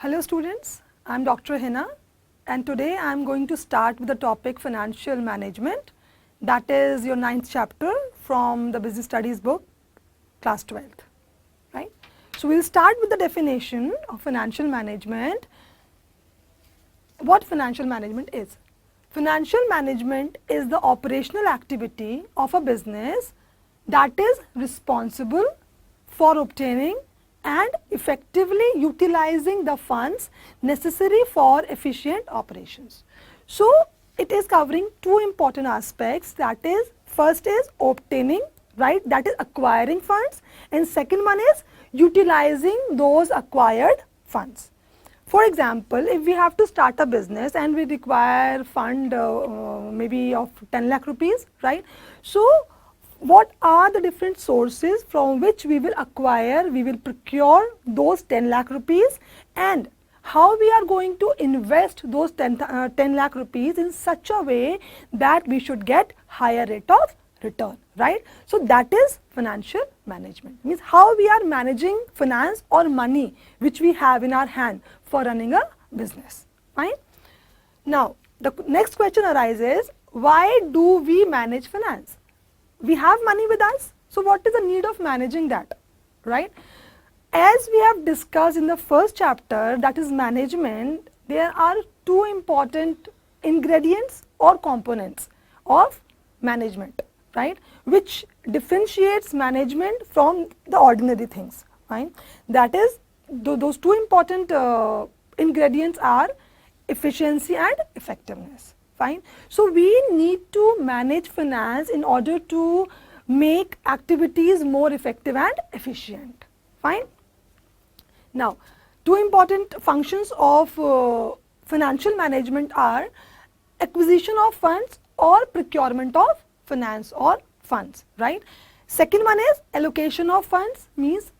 Hello students, I am Dr. Hina and today I am going to start with the topic financial management, that is your 9th chapter from the business studies book, class 12th, right. So we will start with the definition of financial management. What financial management is? Financial management is the operational activity of a business that is responsible for obtaining and effectively utilizing the funds necessary for efficient operations. So it is covering two important aspects, that is, first is obtaining, right, that is acquiring funds, and second one is utilizing those acquired funds. For example, if we have to start a business and we require fund maybe of 10 lakh rupees, right. So what are the different sources from which we will acquire, we will procure those 10 lakh rupees, and how we are going to invest those 10 lakh rupees in such a way that we should get higher rate of return, right. So that is financial management, means how we are managing finance or money which we have in our hand for running a business, fine. Now the next question arises, why do we manage finance? We have money with us, so what is the need of managing that, right? As we have discussed in the first chapter, that is management, there are two important ingredients or components of management, right, which differentiates management from the ordinary things, right. That is, those two important ingredients are efficiency and effectiveness. Fine. So we need to manage finance in order to make activities more effective and efficient. Fine. Now, two important functions of financial management are acquisition of funds or procurement of finance or funds, right. Second one is allocation of funds, means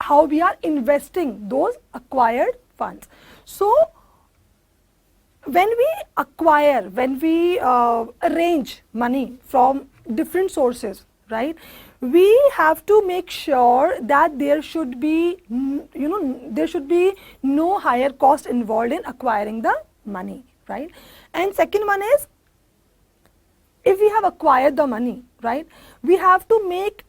how we are investing those acquired funds. So when we acquire, when we arrange money from different sources, right, we have to make sure that there should be, there should be no higher cost involved in acquiring the money, right. And second one is, if we have acquired the money, right, we have to make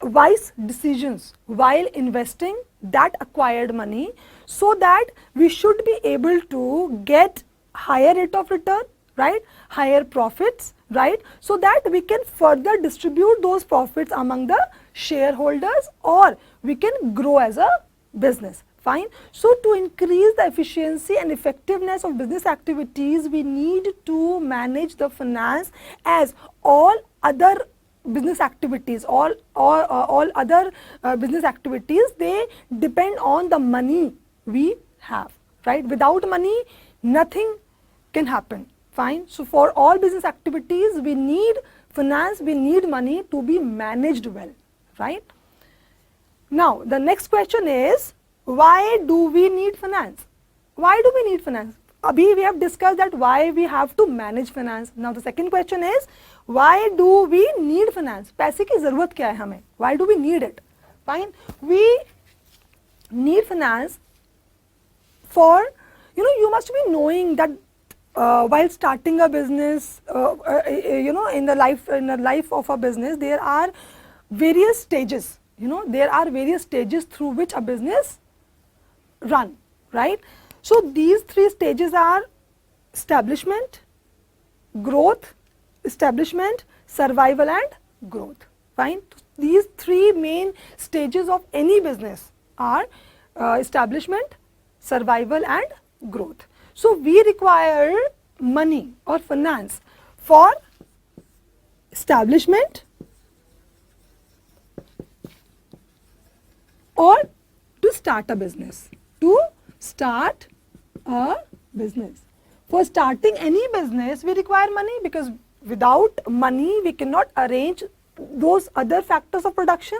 wise decisions while investing that acquired money, so that we should be able to get higher rate of return, right, higher profits, right, so that we can further distribute those profits among the shareholders, or we can grow as a business, fine. So to increase the efficiency and effectiveness of business activities, we need to manage the finance as all other business activities, all other business activities, they depend on the money we have, right. Without money, nothing can happen, fine. So for all business activities, we need finance, we need money to be managed well, right. Now the next question is, why do we need finance? Why do we need finance? Abhi we have discussed that why we have to manage finance. Now the second question is, why do we need finance? पैसे की ज़रूरत क्या है हमें? Why do we need it? Fine. We need finance for, you must be knowing that while starting a business, in the life of a business, there are various stages. There are various stages through which a business run, right? So these three stages are establishment, growth, establishment, survival and growth, fine. These three main stages of any business are establishment, survival and growth. So we require money or finance for establishment or to start a business. To start a business. For starting any business, we require money, because without money we cannot arrange those other factors of production,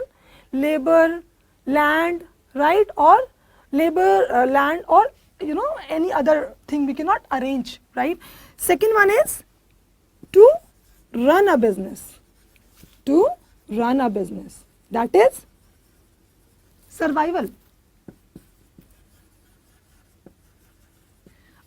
labor, land, right, or labor, land, or any other thing we cannot arrange, right. Second one is to run a business. To run a business, that is survival.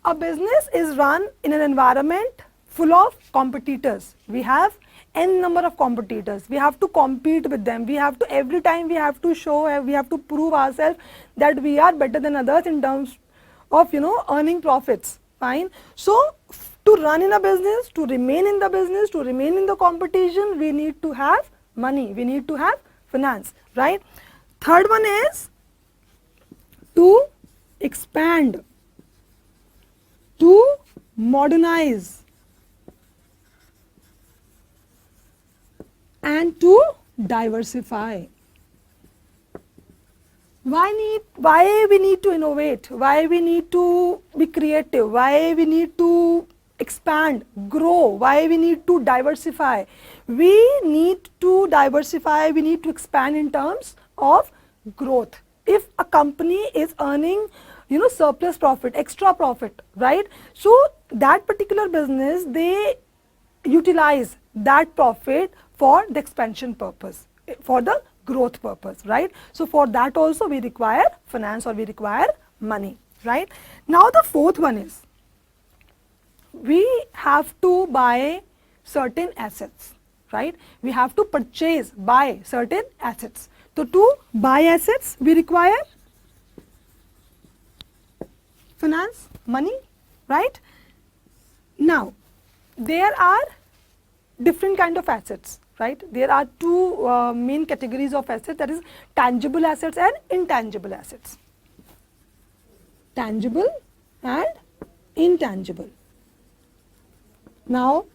a business is run in an environment full of competitors. We have n number of competitors. We have to compete with them. We have to, every time we have to show, we have to prove ourselves that we are better than others in terms of, earning profits. Fine. So to run in a business, to remain in the business, to remain in the competition, we need to have money. We need to have finance, right? Third one is to expand, to modernize, and to diversify. Why we need to innovate? Why we need to be creative? Why we need to expand, grow? Why we need to diversify? We need to diversify, we need to expand in terms of growth. If a company is earning, surplus profit, extra profit, right? So that particular business, they utilize that profit for the expansion purpose, for the growth purpose, right? So for that also we require finance, or we require money, right? Now the fourth one is, we have to buy certain assets, right? We have to buy certain assets. So to buy assets, we require finance, money, right? Now there are different kind of assets, right? There are two main categories of assets, that is tangible assets and intangible assets. Tangible and intangible. Now,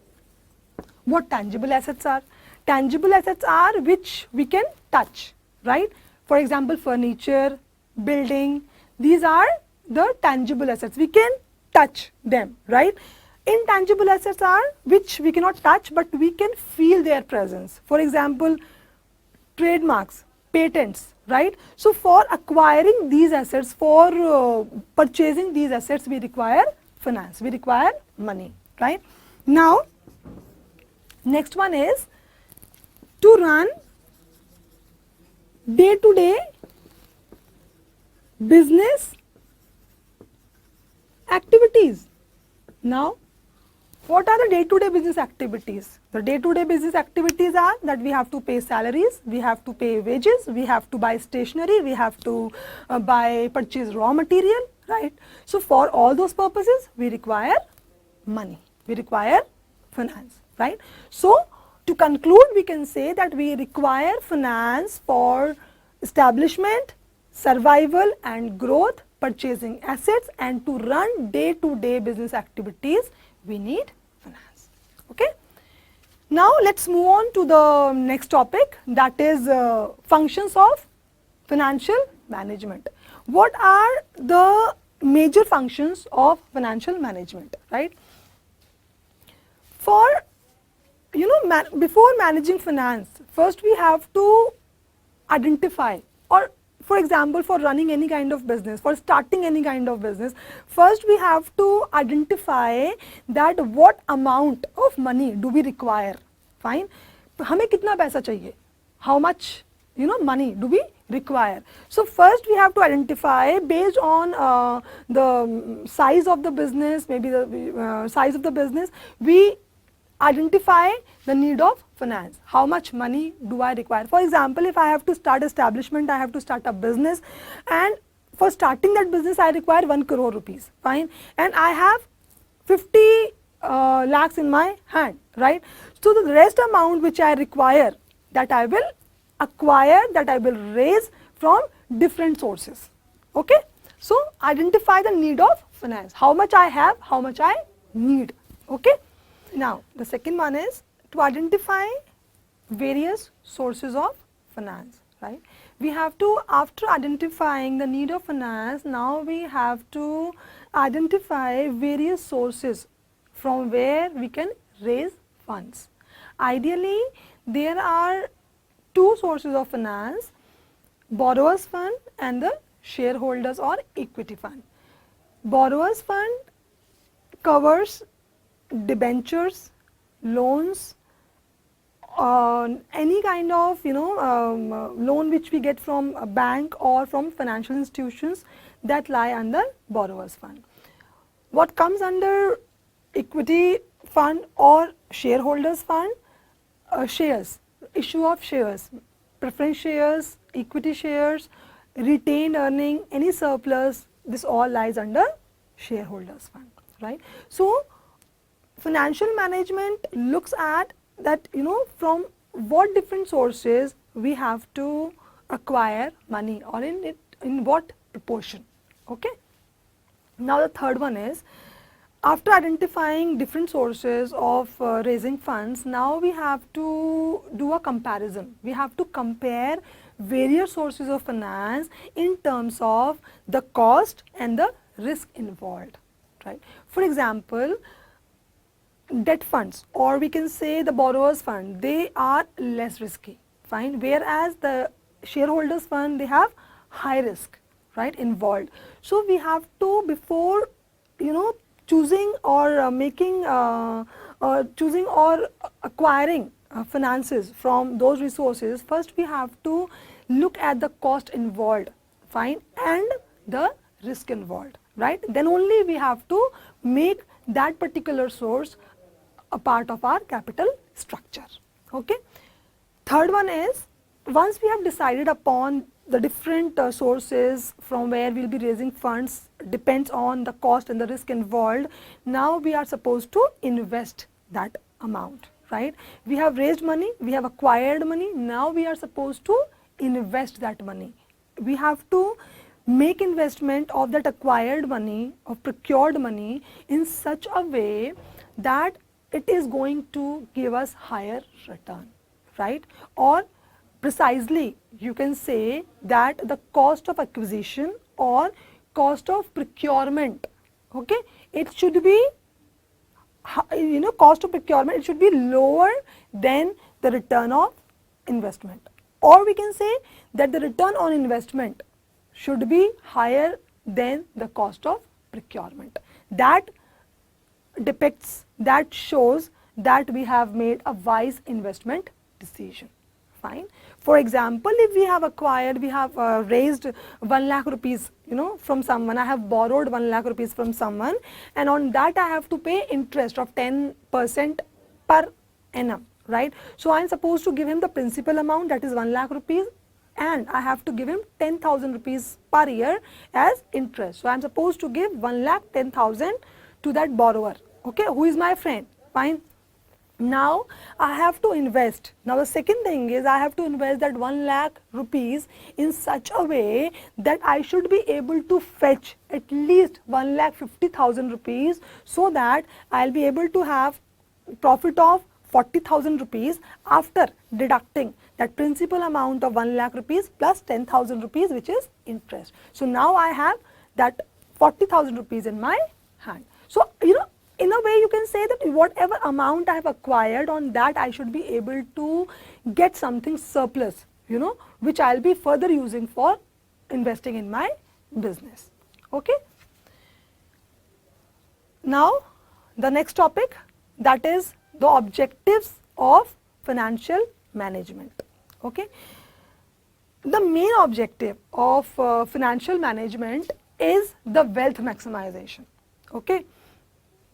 what tangible assets are? Tangible assets are which we can touch, right? For example, furniture, building, these are the tangible assets. We can touch them, right? Intangible assets are which we cannot touch, but we can feel their presence. For example, trademarks, patents, right? So for acquiring these assets, for purchasing these assets, we require finance, we require money, right? Now, next one is to run day-to-day business activities. Now, what are the day-to-day business activities? The day-to-day business activities are that we have to pay salaries, we have to pay wages, we have to buy stationery, we have to purchase raw material, right? So for all those purposes, we require money, we require finance, right? So to conclude, we can say that we require finance for establishment, survival and growth, purchasing assets, and to run day-to-day business activities, we need finance. Okay. Now let's move on to the next topic, that is functions of financial management. What are the major functions of financial management, right? For before managing finance, first we have to identify, or for example, for running any kind of business, for starting any kind of business, first we have to identify that what amount of money do we require. Fine. हमें कितना पैसा चाहिए? How much money do we require? So first we have to identify based on the size of the business, maybe the size of the business, we identify the need of finance. How much money do I require? For example, if I have to start establishment, I have to start a business, and for starting that business I require 1 crore rupees, fine, and I have 50 lakhs in my hand, right? So the rest amount which I require, that I will acquire, that I will raise from different sources. Okay. So identify the need of finance, how much I have, how much I need. Okay. Now the second one is to identify various sources of finance, right? We have to, after identifying the need of finance, now we have to identify various sources from where we can raise funds. Ideally, there are two sources of finance, borrowers fund and the shareholders or equity fund. Borrowers fund covers debentures, loans, any kind of loan which we get from a bank or from financial institutions that lie under borrowers fund. What comes under equity fund or shareholders fund? Shares, issue of shares, preference shares, equity shares, retained earning, any surplus, this all lies under shareholders fund, right? So financial management looks at that, from what different sources we have to acquire money, or in what proportion. Okay. Now the third one is, after identifying different sources of raising funds, now we have to do a comparison. We have to compare various sources of finance in terms of the cost and the risk involved, right? For example, debt funds, or we can say the borrowers fund, they are less risky, fine, whereas the shareholders fund, they have high risk, right, involved. So we have to, before choosing or choosing or acquiring finances from those resources, first we have to look at the cost involved, fine, and the risk involved, right? Then only we have to make that particular source a part of our capital structure. Okay. Third one is, once we have decided upon the different sources from where we will be raising funds, depends on the cost and the risk involved, now we are supposed to invest that amount, right? We have raised money, we have acquired money, now we are supposed to invest that money. We have to make investment of that acquired money, of procured money, in such a way that it is going to give us higher return, right? Or precisely, you can say that the cost of acquisition or cost of procurement, okay, it should be, cost of procurement, it should be lower than the return of investment. Or we can say that the return on investment should be higher than the cost of procurement. That depicts, that shows that we have made a wise investment decision, fine. For example, if we have acquired, we have raised 1 lakh rupees, from someone, I have borrowed 1 lakh rupees from someone, and on that I have to pay interest of 10% per annum, right? So I am supposed to give him the principal amount, that is 1 lakh rupees, and I have to give him 10,000 rupees per year as interest. So I am supposed to give 1,10,000 to that borrower, okay, who is my friend, fine. Now I have to invest. Now the second thing is, I have to invest that 1 lakh rupees in such a way that I should be able to fetch at least 1,50,000 rupees, so that I will be able to have profit of 40,000 rupees after deducting that principal amount of 1 lakh rupees plus 10,000 rupees, which is interest. So now I have that 40,000 rupees in my hand. So, in a way you can say that whatever amount I have acquired, on that I should be able to get something surplus, which I will be further using for investing in my business. Okay. Now the next topic, that is the objectives of financial management. Okay. The main objective of financial management is the wealth maximization. Okay.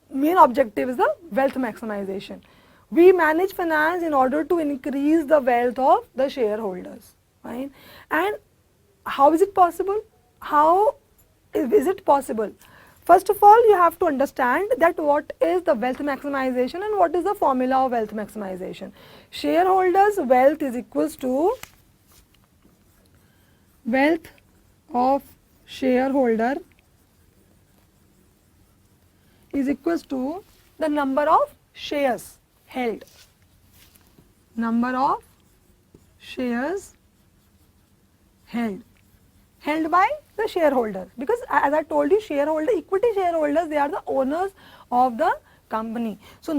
Main objective is the wealth maximization. We manage finance in order to increase the wealth of the shareholders, right? And how is it possible? How is it possible? First of all, you have to understand that what is the wealth maximization and what is the formula of wealth maximization. Shareholders' wealth is equals to wealth of shareholder is equals to the number of shares held. Number of shares held by the shareholders, because as I told you, equity shareholders, they are the owners of the company. So